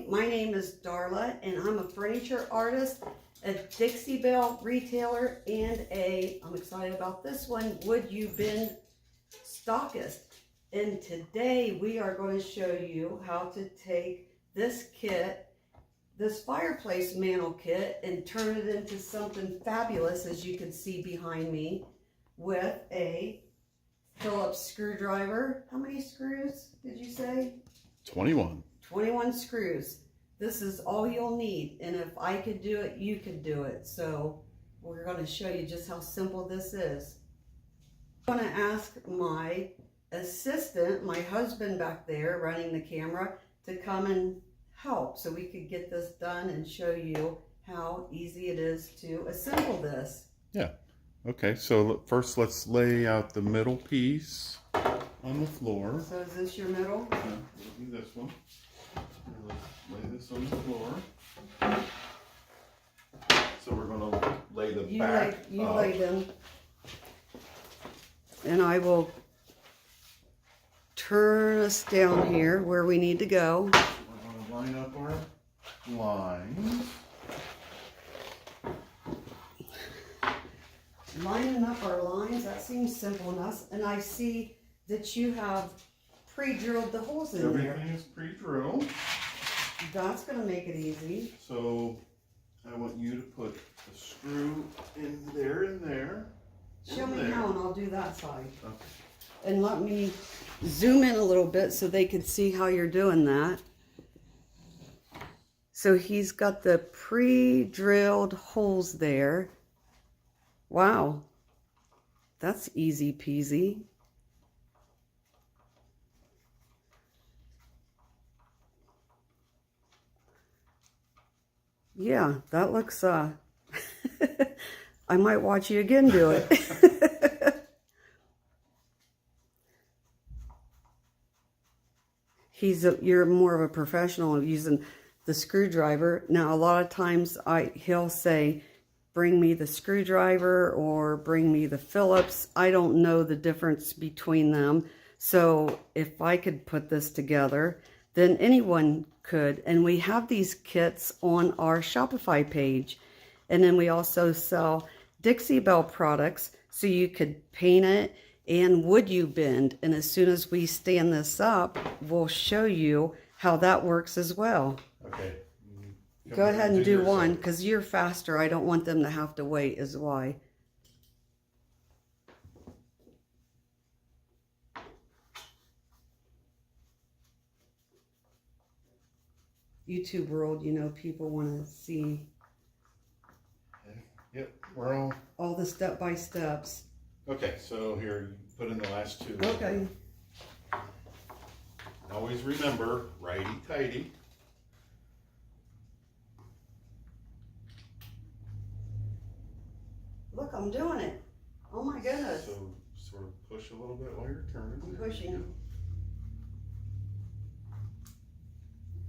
my name is Darla, and I'm a furniture artist, a Dixie Belle retailer, and I'm excited about this one, would you bend stockist. And today we are going to show you how to take this kit, this fireplace mantle kit, and turn it into something fabulous, as you can see behind me, with a Phillips screwdriver. How many screws did you say? 21. 21 screws. This is all you'll need, and if I could do it, you could do it. So we're going to show you just how simple this is. I'm going to ask my assistant, my husband back there running the camera, to come and help so we could get this done and show you how easy it is to assemble this. Yeah. Okay, so first let's lay out the middle piece on the floor. So is this your middle? Yeah, it'll be this one. Let's lay this on the floor. So we're going to lay the back up. You lay them. And I will turn us down here where we need to go. We're going to line up our lines. Lining up our lines, that seems simple enough. And I see that you have pre-drilled the holes in there. Everything is pre-drilled. That's going to make it easy. So I want you to put a screw in there and there. Show me how, and I'll do that side. Okay. And let me zoom in a little bit so they can see how you're doing that. So he's got the pre-drilled holes there. Wow, that's easy peasy. Yeah, that looks, I might watch you again do it. You're more of a professional of using the screwdriver. Now, a lot of times he'll say, bring me the screwdriver or bring me the Phillips. I don't know the difference between them. So if I could put this together, then anyone could. And we have these kits on our Shopify page. And then we also sell Dixie Belle products, so you could paint it and would you bend. And as soon as we stand this up, we'll show you how that works as well. Okay. Go ahead and do one, because you're faster. I don't want them to have to wait, is why. YouTube world, you know, people want to see Yep, we're all the step-by-steps. Okay, so here, you put in the last two. Okay. Always remember, righty-tighty. Look, I'm doing it. Oh my goodness. So sort of push a little bit while you're turning. I'm pushing.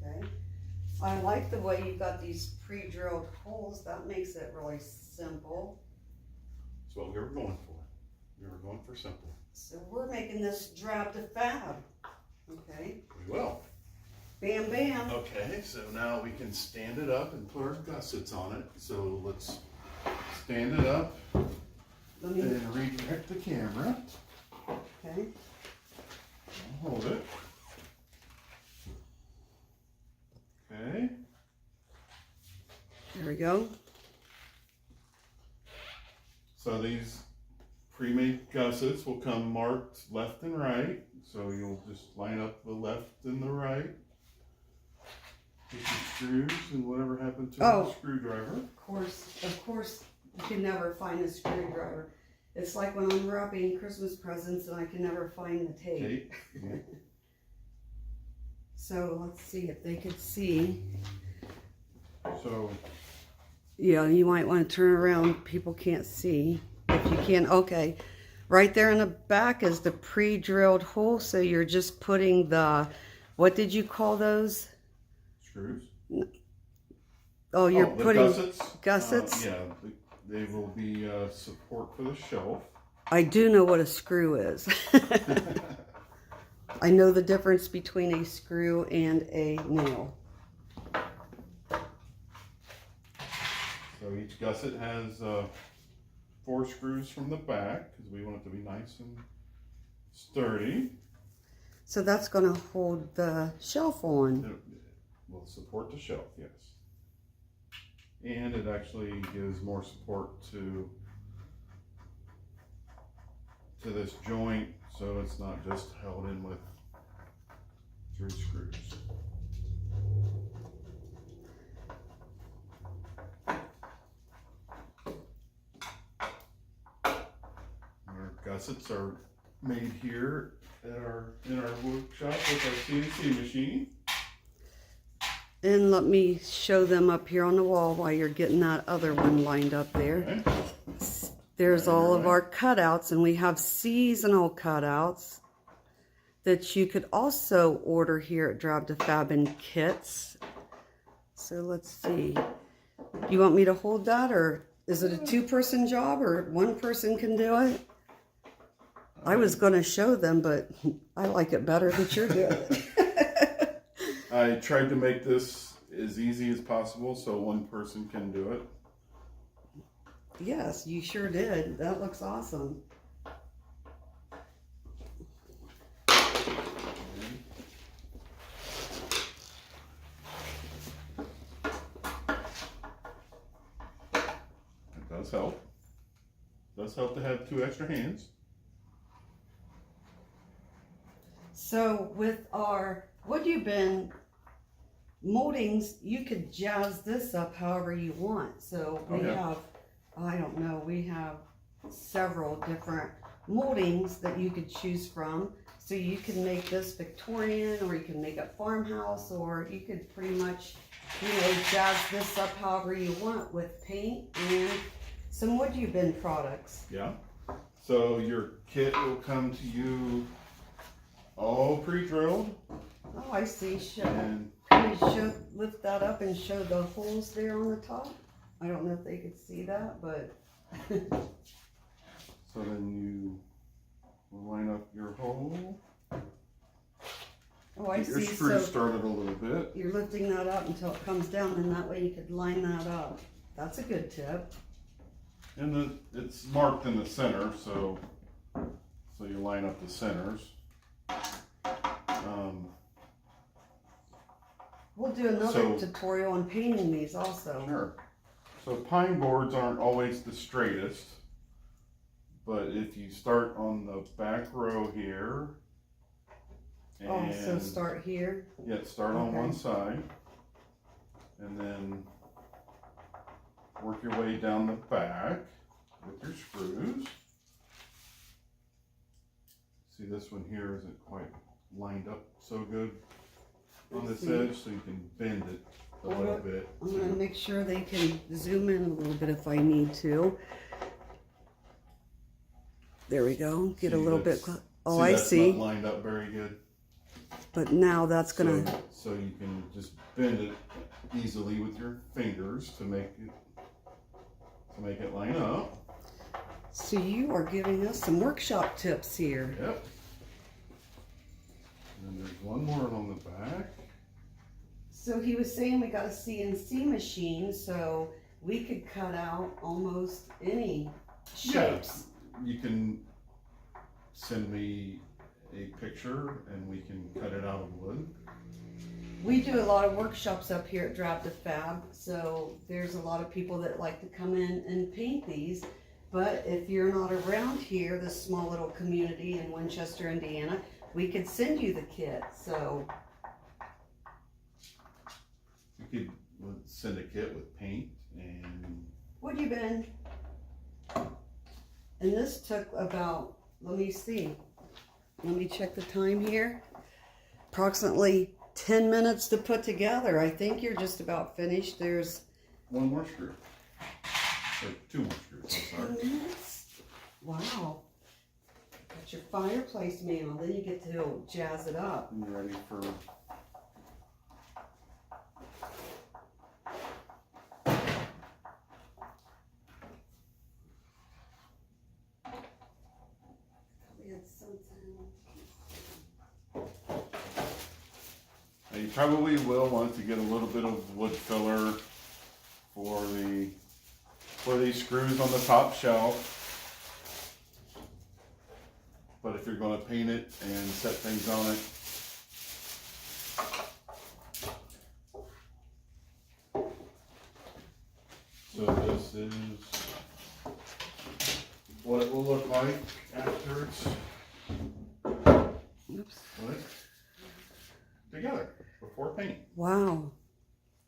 Okay. I like the way you got these pre-drilled holes. That makes it really simple. That's what we were going for. We were going for simple. So we're making this drab to fab. Okay. We will. Bam, bam. Okay, so now we can stand it up and put our gussets on it. So let's stand it up and redirect the camera. Okay. I'll hold it. Okay. There we go. So these pre-made gussets will come marked left and right. So you'll just line up the left and the right with the screws and whatever happened to the screwdriver. Of course, you can never find a screwdriver. It's like when I'm wrapping Christmas presents and I can never find the tape. Yeah. So let's see if they could see. So yeah, you might want to turn around. People can't see. If you can, okay. Right there in the back is the pre-drilled hole. So you're just putting the, what did you call those? Screws. Oh, you're putting gussets. Gussets? Yeah, they will be support for the shelf. I do know what a screw is. I know the difference between a screw and a nail. So each gusset has 4 screws from the back because we want it to be nice and sturdy. So that's going to hold the shelf on. It will support the shelf, yes. And it actually gives more support to this joint, so it's not just held in with 3 screws. Our gussets are made here in our workshop with our CNC machine. And let me show them up here on the wall while you're getting that other one lined up there. Okay. There's all of our cutouts, and we have seasonal cutouts that you could also order here at Drab to Fab in kits. So let's see. You want me to hold that, or is it a 2-person job, or 1 person can do it? I was going to show them, but I like it better that you're doing it. I tried to make this as easy as possible so 1 person can do it. Yes, you sure did. That looks awesome. It does help. It does help to have 2 extra hands. So with our wood you been moldings, you could jazz this up however you want. So we have, I don't know, we have several different moldings that you could choose from. So you can make this Victorian, or you can make it farmhouse, or you could pretty much, you know, jazz this up however you want with paint and some wood you been products. Yeah. So your kit will come to you all pre-drilled. Oh, I see. And Can you lift that up and show the holes there on the top? I don't know if they could see that, but... so then you will line up your hole. Oh, I Get your see. screws So started a little bit. you're lifting that up until it comes down, and that way you could line that up. That's a good tip. And it's marked in the center, so you line up the centers. We'll do another tutorial on painting these also. Sure. So pine boards aren't always the straightest, but if you start on the back row here, and so start here. Yeah, start on one side, and then work your way down the back with your screws. See, this one here isn't quite lined up so good on this edge, so you can bend it a little bit. I'm going to make sure they can zoom in a little bit if I need to. There we go. Get a little bit. Oh, I see. Not lined up very good. But now that's going to. So you can just bend it easily with your fingers to make it line up. So you are giving us some workshop tips here. Yep. And then there's one more on the back. So he was saying we got a CNC machine, so we could cut out almost any shapes. Yeah, you can send me a picture and we can cut it out of wood. We do a lot of workshops up here at Drab to Fab, so there's a lot of people that like to come in and paint these. But if you're not around here, this small little community in Winchester, Indiana, we could send you the kit. So You could send a kit with paint and... What you been? And this took about, let me see. Let me check the time here. Approximately 10 minutes to put together. I think you're just about finished. There's... One more screw. Or 2 more screws, I'm sorry. 10 minutes? Wow. Got your fireplace mantle, then you get to jazz it up. And you're ready for... We had something. Now you probably will want to get a little bit of wood filler for the for these screws on the top shelf. But if you're going to paint it and set things on it, so this is what it will look like after it's put together before paint. Wow,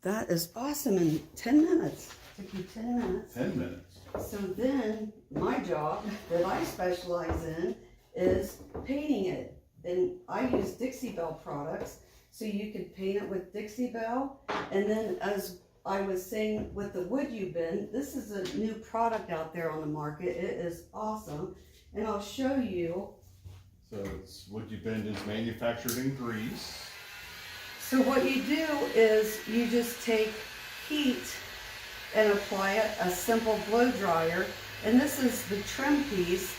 that is awesome in 10 minutes. Took you 10 minutes. 10 minutes. So then my job that I specialize in is painting it. And I use Dixie Belle products, so you could paint it with Dixie Belle. And then as I was saying with the Would You Bend, this is a new product out there on the market. It is awesome. And I'll show you. So it's Would You Bend is manufactured in Greece. So what you do is you just take heat and apply it, a simple blow dryer. And this is the trim piece.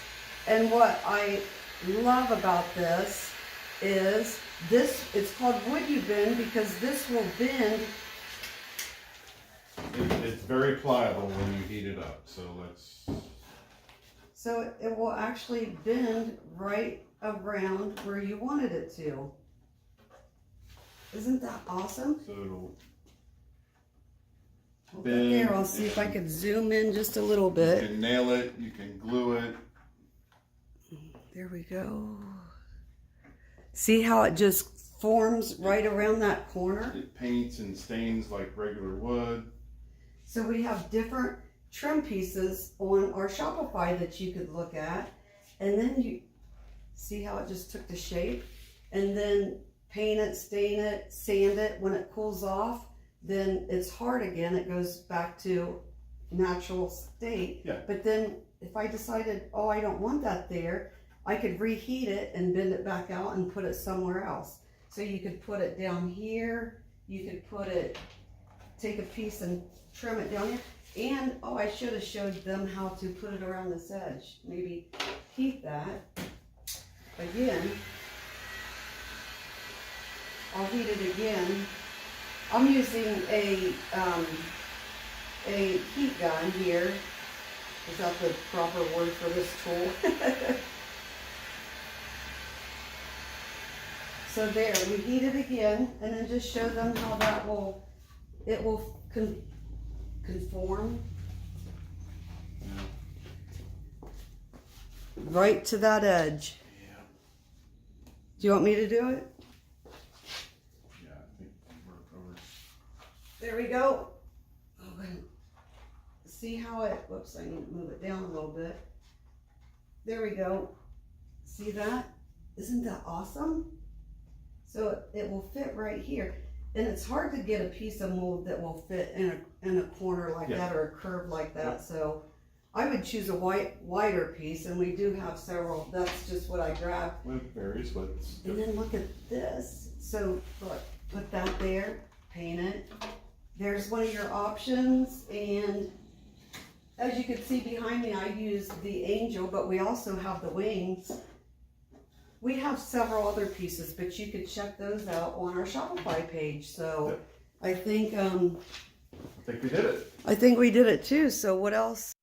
And what I love about this is it's called Would You Bend because this will bend. It's very pliable when you heat it up. So it will actually bend right around where you wanted it to. Isn't that awesome? So it'll Hold bend. that there. I'll see if I could zoom in just a little bit. You can nail it. You can glue it. There we go. See how it just forms right around that corner? It paints and stains like regular wood. So we have different trim pieces on our Shopify that you could look at. And then you see how it just took the shape. And then paint it, stain it, sand it. When it cools off, then it's hard again. It goes back to natural state. Yeah. But then if I decided, oh, I don't want that there, I could reheat it and bend it back out and put it somewhere else. So you could put it down here. You could put it, take a piece and trim it down here. And, oh, I should have showed them how to put it around this edge. Maybe heat that. Again, I'll heat it again. I'm using a heat gun here. Is that the proper word for this tool? So there, we heat it again, and then just show them how that will, it will conform right to that edge. Yeah. Do you want me to do it? Yeah, I think we're over. There we go. Oh, see how it, whoops, I need to move it down a little bit. There we go. See that? Isn't that awesome? So it will fit right here. And it's hard to get a piece of mold that will fit in a corner like that or a curve like that. Yeah. So I would choose a wider piece, and we do have several. That's just what I grabbed. With various widths. And then look at this. So look, put that there, paint it. There's one of your options, and as you can see behind me, I used the angel, but we also have the wings. We have several other pieces, but you could check those out on our Shopify page. So I think we did it. I think we did it too. So what else?